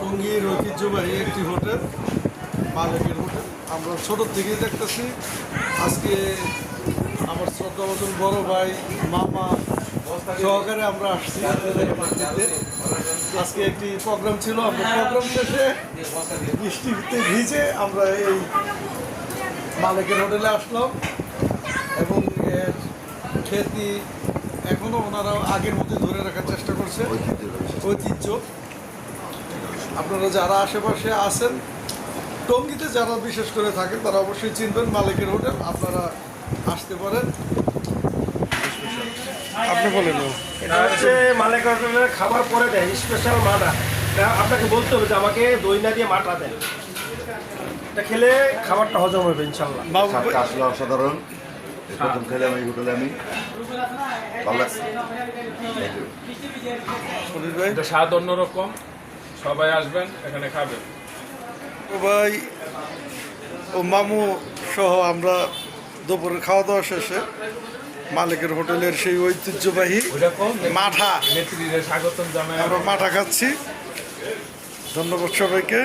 টঙ্গীর ঐতিহ্যবাহী একটি হোটেল, মালিকের হোটেল। আমরা ছোটোর থেকেই দেখতেছি। আজকে আমার শ্রদ্ধাভাজন বড় ভাই, মামা সহকারে আমরা আসছি দেখতে। আজকে একটি প্রোগ্রাম ছিল, আমরা প্রোগ্রাম শেষে বৃষ্টিতে ভিজে আমরা এই মালিকের হোটেলে আসলাম এবং এর খ্যাতি এখনও ওনারা আগের মধ্যে ধরে রাখার চেষ্টা করছে, ঐতিহ্য। আপনারা যারা আশেপাশে আছেন, টঙ্গীতে যারা বিশেষ করে থাকেন, তারা অবশ্যই চিনবেন মালিকের হোটেল, আপনারা আসতে পারেন। আপনি বলেন। এটা হচ্ছে মালিক হোটেলের খাবার পরে দেয় স্পেশাল মাটা। আপনাকে বলতে হবে যে আমাকে দই না দিয়ে মাটা দেয়, এটা খেলে খাবারটা হজম হবে ইনশাল্লাহ। আসলে অসাধারণ। প্রথম খেলাম এই হোটেলে আমি, ভালো লাগছে। এটা স্বাদ অন্যরকম, সবাই আসবেন এখানে খাবেন। ও ভাই ও মামু সহ আমরা দুপুরে খাওয়া দাওয়া শেষে মালিকের হোটেলের সেই ঐতিহ্যবাহী মাঠা, নেত্রীদের স্বাগতম জানাই। আমরা মাঠা খাচ্ছি। ধন্যবাদ সবাইকে।